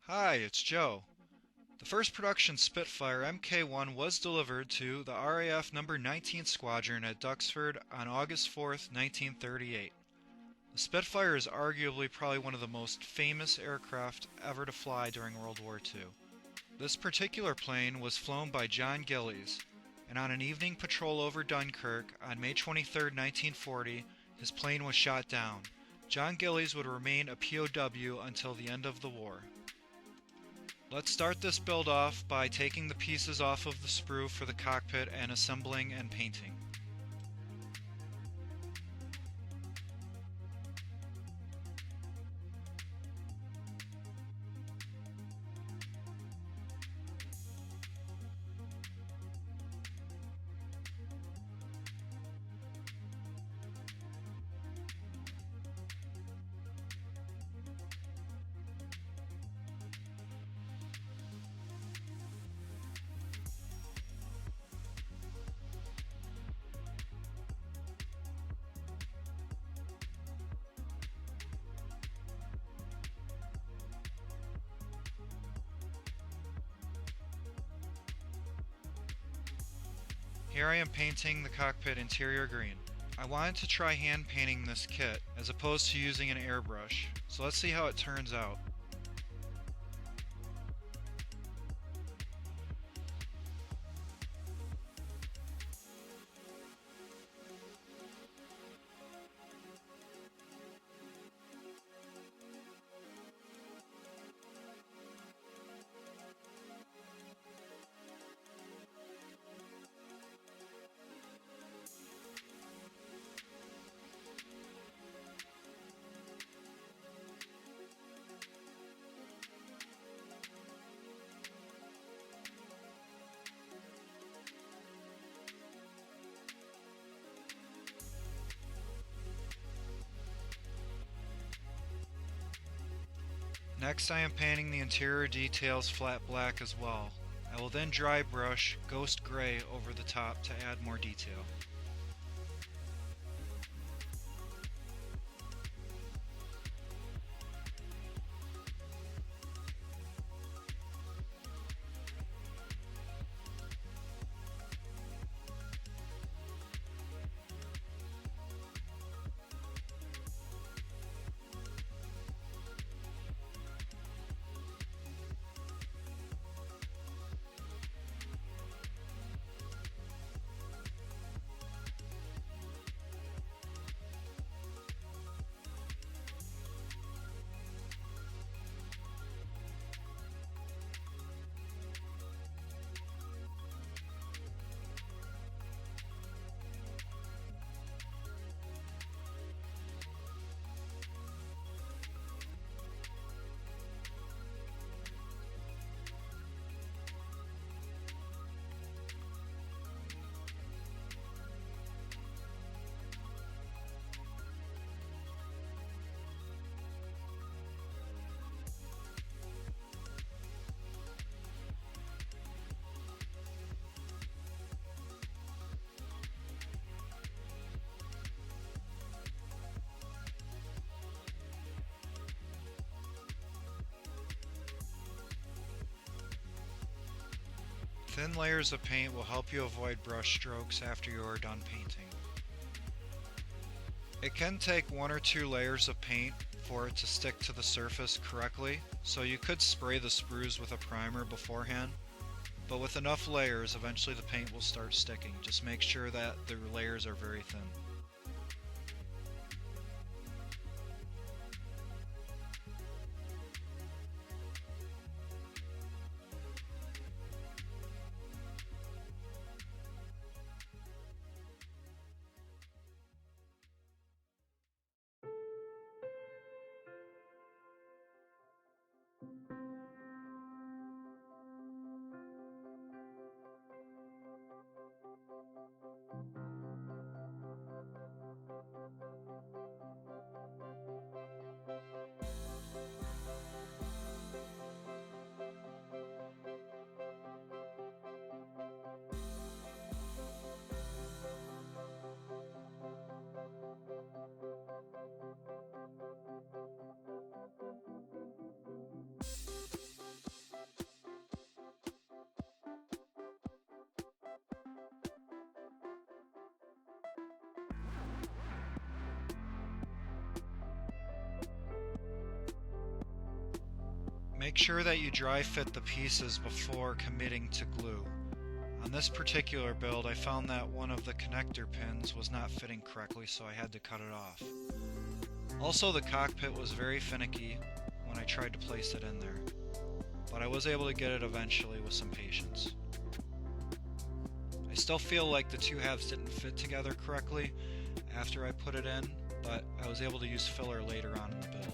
Hi, it's Joe. The first production Spitfire Mk1 was delivered to the RAF No. 19th Squadron at Duxford on August 4th, 1938. The Spitfire is arguably probably one of the most famous aircraft ever to fly during World War II. This particular plane was flown by John Gillies, and on an evening patrol over Dunkirk on May 23, 1940, his plane was shot down. John Gillies would remain a POW until the end of the war. Let's start this build off by taking the pieces off of the sprue for the cockpit and assembling and painting. Here I am painting the cockpit interior green. I wanted to try hand painting this kit as opposed to using an airbrush, so let's see how it turns out. Next I am painting the interior details flat black as well. I will then dry brush ghost gray over the top to add more detail. Thin layers of paint will help you avoid brush strokes after you are done painting. It can take 1 or 2 layers of paint for it to stick to the surface correctly, so you could spray the sprues with a primer beforehand, but with enough layers eventually the paint will start sticking. Just make sure that the layers are very thin. Make sure that you dry fit the pieces before committing to glue. On this particular build, I found that one of the connector pins was not fitting correctly, so I had to cut it off. Also, the cockpit was very finicky when I tried to place it in there, but I was able to get it eventually with some patience. I still feel like the two halves didn't fit together correctly after I put it in, but I was able to use filler later on in the build.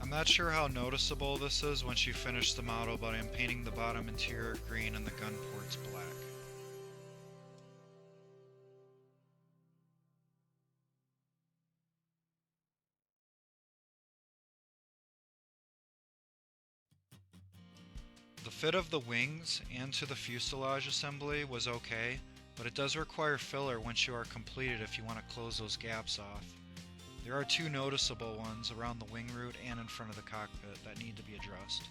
I'm not sure how noticeable this is once you finish the model, but I'm painting the bottom interior green and the gun ports black. The fit of the wings and to the fuselage assembly was okay, but it does require filler once you are completed if you want to close those gaps off. There are two noticeable ones around the wing root and in front of the cockpit that need to be addressed.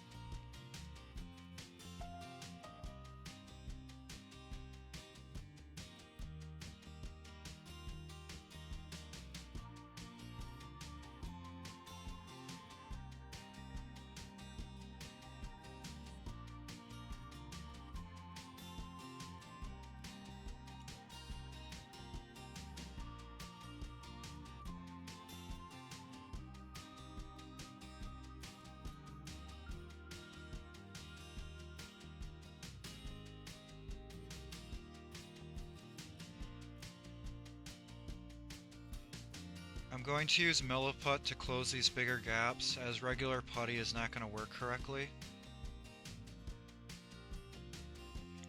I'm going to use Milliput to close these bigger gaps, as regular putty is not going to work correctly.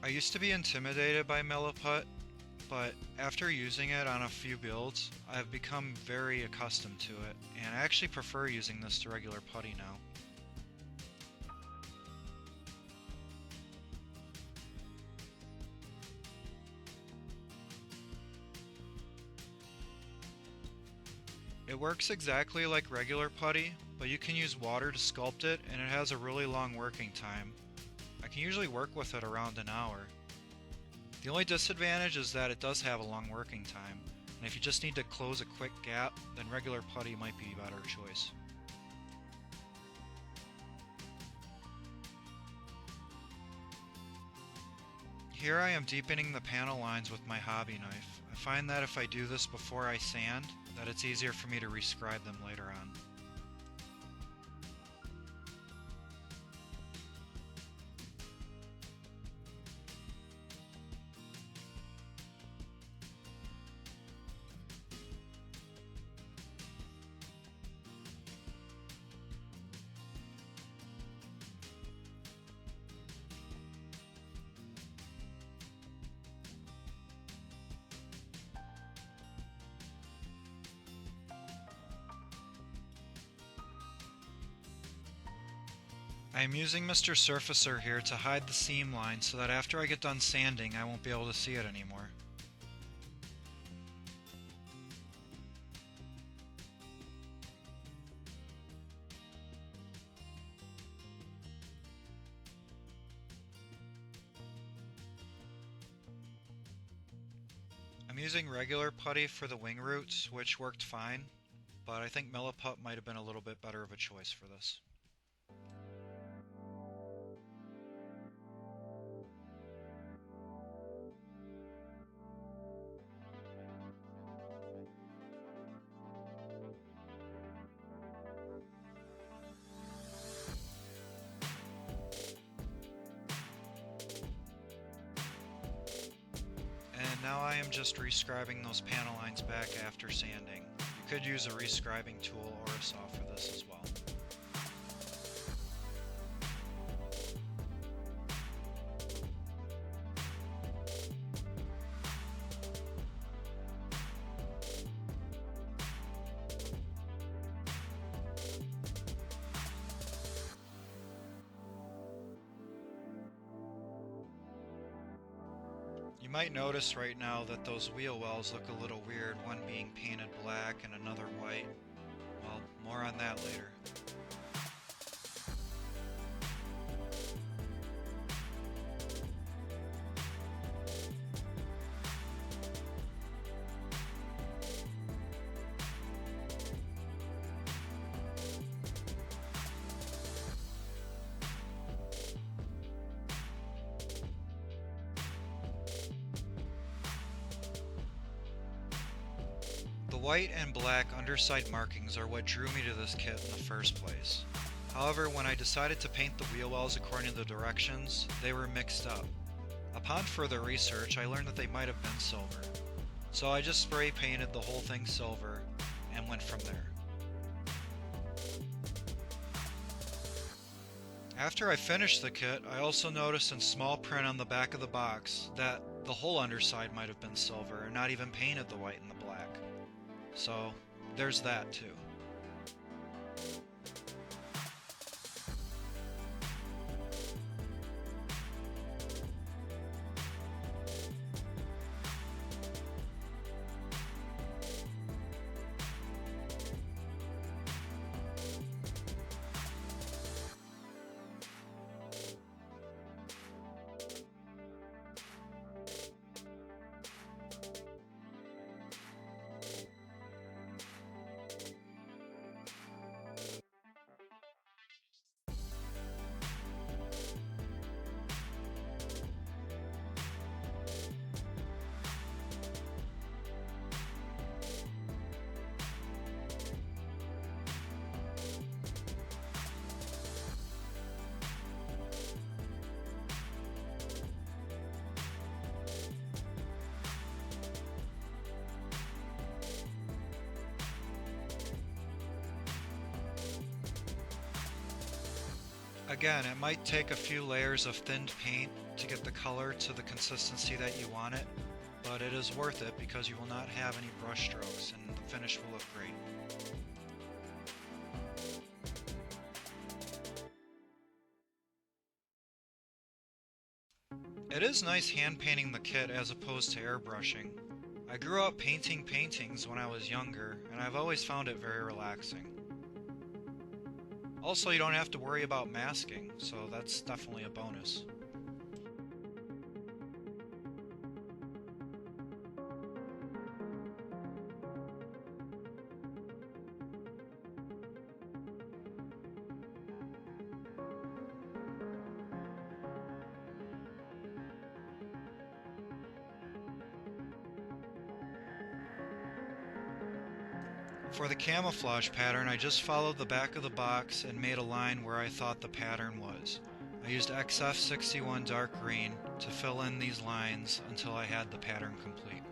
I used to be intimidated by Milliput, but after using it on a few builds, I've become very accustomed to it, and I actually prefer using this to regular putty now. It works exactly like regular putty, but you can use water to sculpt it, and it has a really long working time. I can usually work with it around an hour. The only disadvantage is that it does have a long working time, and if you just need to close a quick gap, then regular putty might be a better choice. Here I am deepening the panel lines with my hobby knife. I find that if I do this before I sand, that it's easier for me to rescribe them later on. I am using Mr. Surfacer here to hide the seam line so that after I get done sanding I won't be able to see it anymore. I'm using regular putty for the wing roots, which worked fine, but I think Milliput might have been a little bit better of a choice for this. And now I am just rescribing those panel lines back after sanding. You could use a rescribing tool or a saw for this as well. You might notice right now that those wheel wells look a little weird, one being painted black and another white. More on that later. The white and black underside markings are what drew me to this kit in the first place. However, when I decided to paint the wheel wells according to the directions, they were mixed up. Upon further research, I learned that they might have been silver. So I just spray painted the whole thing silver and went from there. After I finished the kit, I also noticed in small print on the back of the box that the whole underside might have been silver and not even painted the white and the black. So there's that too. Again, it might take a few layers of thinned paint to get the color to the consistency that you want it, but it is worth it because you will not have any brush strokes and the finish will look great. It is nice hand painting the kit as opposed to airbrushing. I grew up painting paintings when I was younger, and I've always found it very relaxing. Also, you don't have to worry about masking, so that's definitely a bonus. For the camouflage pattern, I just followed the back of the box and made a line where I thought the pattern was. I used XF61 dark green to fill in these lines until I had the pattern complete.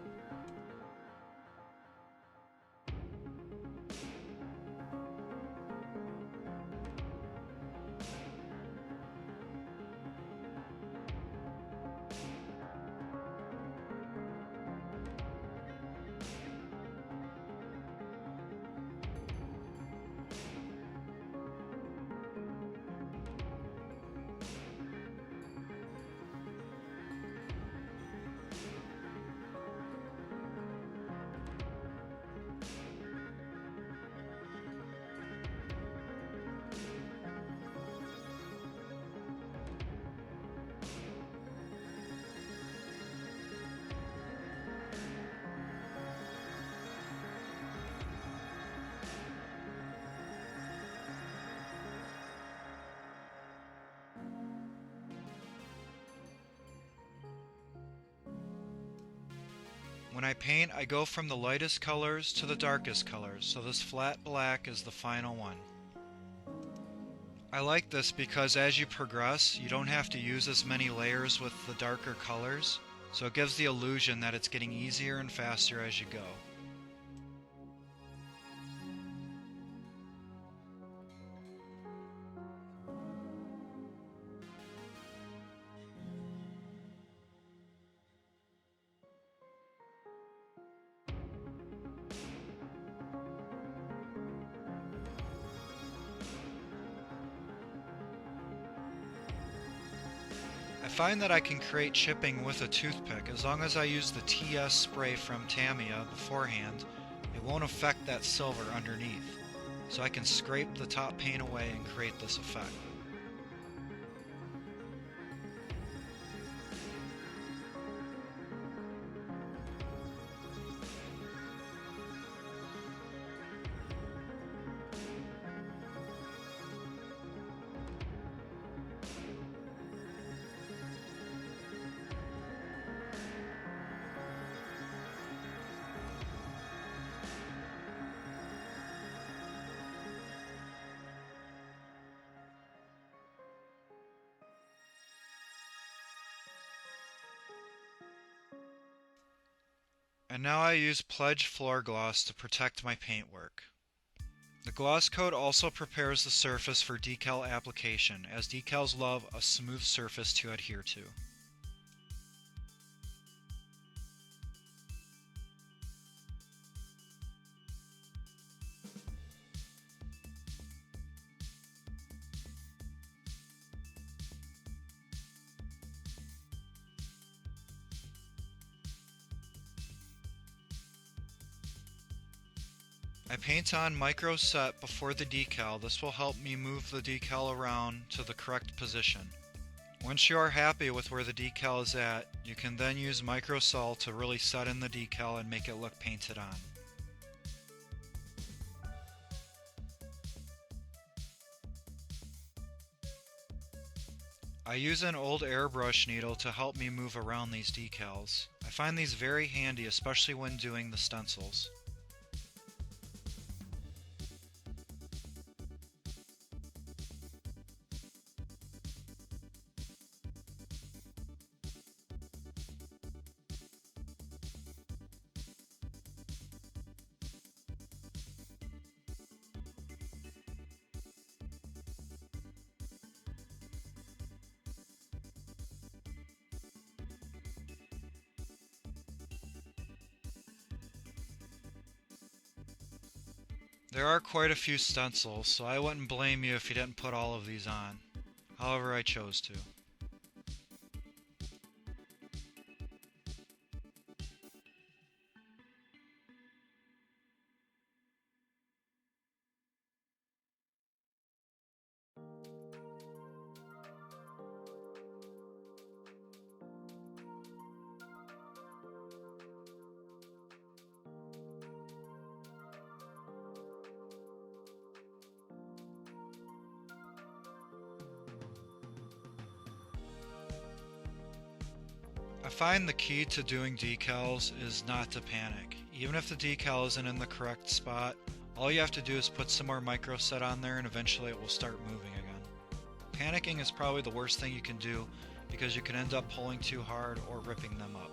When I paint, I go from the lightest colors to the darkest colors, so this flat black is the final one. I like this because as you progress, you don't have to use as many layers with the darker colors, so it gives the illusion that it's getting easier and faster as you go. I find that I can create chipping with a toothpick as long as I use the TS spray from Tamiya beforehand. It won't affect that silver underneath. so I can scrape the top paint away and create this effect. And now I use Pledge floor gloss to protect my paintwork. The gloss coat also prepares the surface for decal application, as decals love a smooth surface to adhere to. I paint on micro set before the decal. This will help me move the decal around to the correct position. Once you are happy with where the decal is at, you can then use micro sol to really set in the decal and make it look painted on. I use an old airbrush needle to help me move around these decals. I find these very handy, especially when doing the stencils. There are quite a few stencils, so I wouldn't blame you if you didn't put all of these on. However, I chose to. I find the key to doing decals is not to panic. Even if the decal isn't in the correct spot, all you have to do is put some more micro set on there and eventually it will start moving again. Panicking is probably the worst thing you can do because you can end up pulling too hard or ripping them up.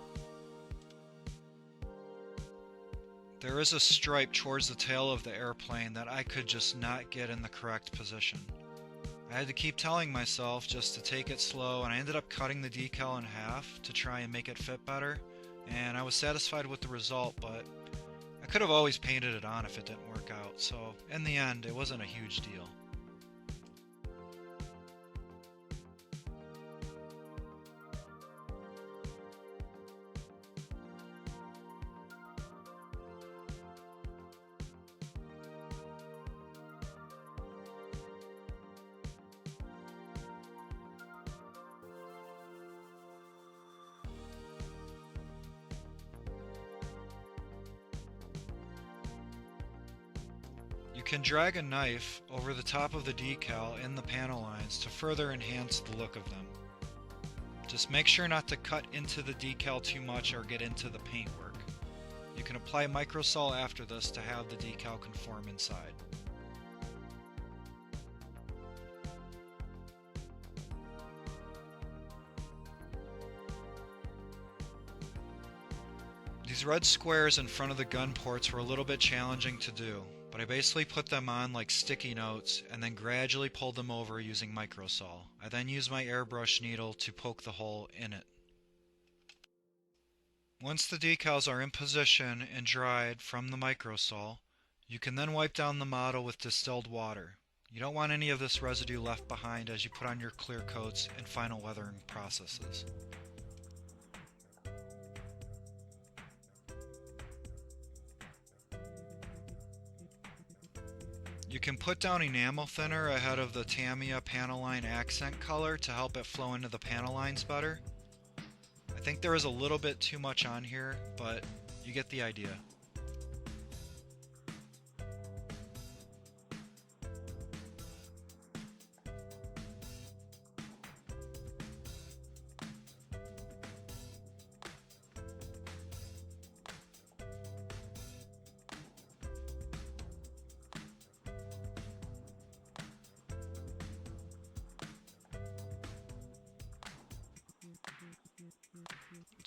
There is a stripe towards the tail of the airplane that I could just not get in the correct position. I had to keep telling myself just to take it slow, and I ended up cutting the decal in half to try and make it fit better, and I was satisfied with the result, but I could have always painted it on if it didn't work out, so in the end it wasn't a huge deal. You can drag a knife over the top of the decal in the panel lines to further enhance the look of them. Just make sure not to cut into the decal too much or get into the paintwork. You can apply microsol after this to have the decal conform inside. These red squares in front of the gun ports were a little bit challenging to do, but I basically put them on like sticky notes and then gradually pulled them over using microsol. I then used my airbrush needle to poke the hole in it. Once the decals are in position and dried from the microsol, you can then wipe down the model with distilled water. You don't want any of this residue left behind as you put on your clear coats and final weathering processes. You can put down enamel thinner ahead of the Tamiya panel line accent color to help it flow into the panel lines better. I think there is a little bit too much on here, but you get the idea.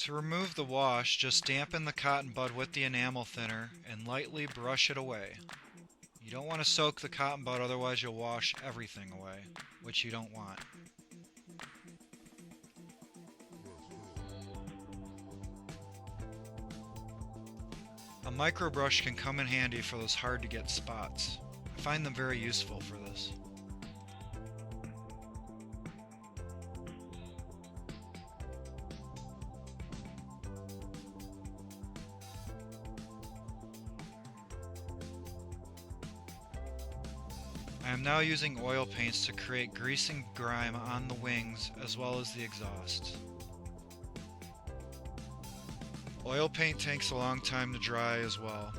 To remove the wash, just dampen the cotton bud with the enamel thinner and lightly brush it away. You don't want to soak the cotton bud, otherwise you'll wash everything away, which you don't want. A micro brush can come in handy for those hard to get spots. I find them very useful for this. I am now using oil paints to create grease and grime on the wings as well as the exhaust. Oil paint takes a long time to dry as well.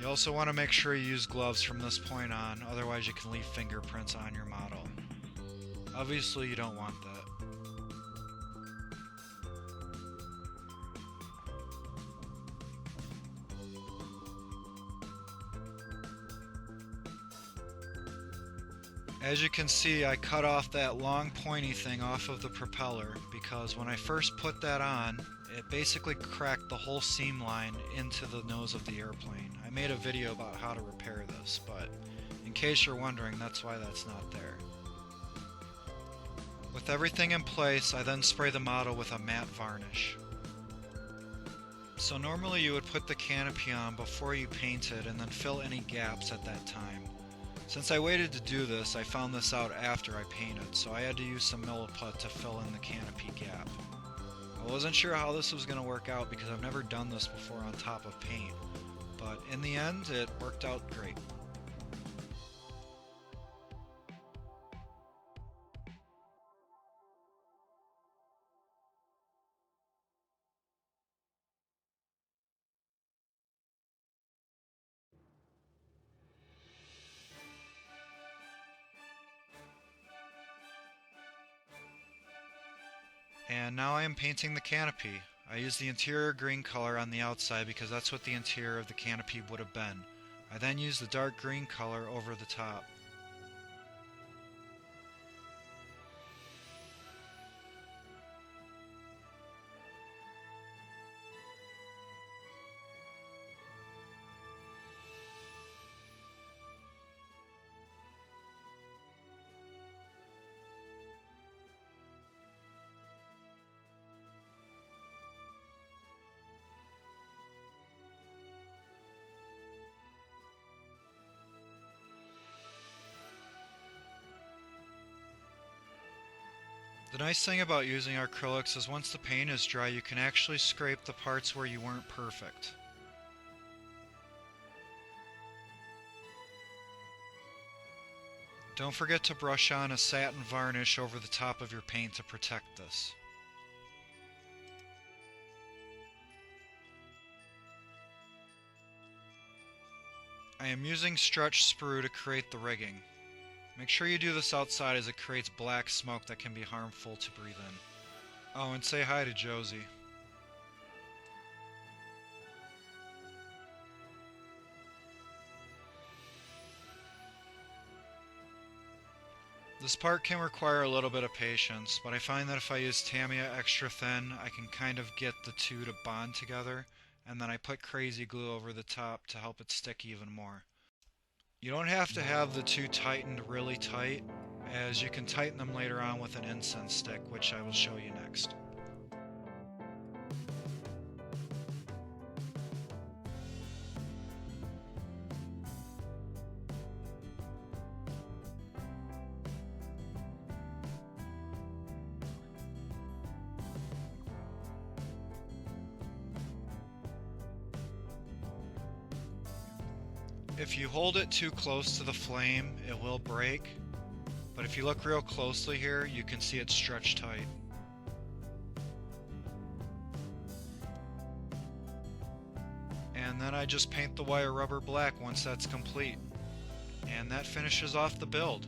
You also want to make sure you use gloves from this point on, otherwise you can leave fingerprints on your model. Obviously you don't want that. As you can see, I cut off that long pointy thing off of the propeller because when I first put that on, it basically cracked the whole seam line into the nose of the airplane. I made a video about how to repair this, but in case you're wondering, that's why that's not there. With everything in place, I then spray the model with a matte varnish. So normally you would put the canopy on before you paint it and then fill any gaps at that time. Since I waited to do this, I found this out after I painted, so I had to use some Milliput to fill in the canopy gap. I wasn't sure how this was going to work out because I've never done this before on top of paint, but in the end it worked out great. And now I am painting the canopy. I used the interior green color on the outside because that's what the interior of the canopy would have been. I then used the dark green color over the top. The nice thing about using acrylics is once the paint is dry, you can actually scrape the parts where you weren't perfect. Don't forget to brush on a satin varnish over the top of your paint to protect this. I am using stretch sprue to create the rigging. Make sure you do this outside as it creates black smoke that can be harmful to breathe in. Oh, and say hi to Josie. This part can require a little bit of patience, but I find that if I use Tamiya extra thin, I can kind of get the two to bond together, and then I put crazy glue over the top to help it stick even more. You don't have to have the two tightened really tight, as you can tighten them later on with an incense stick, which I will show you next. If you hold it too close to the flame, it will break, but if you look real closely here, you can see it stretched tight. And then I just paint the wire rubber black once that's complete. And that finishes off the build.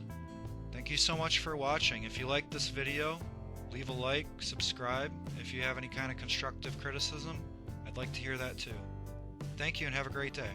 Thank you so much for watching. If you liked this video, leave a like, subscribe. If you have any kind of constructive criticism, I'd like to hear that too. Thank you and have a great day.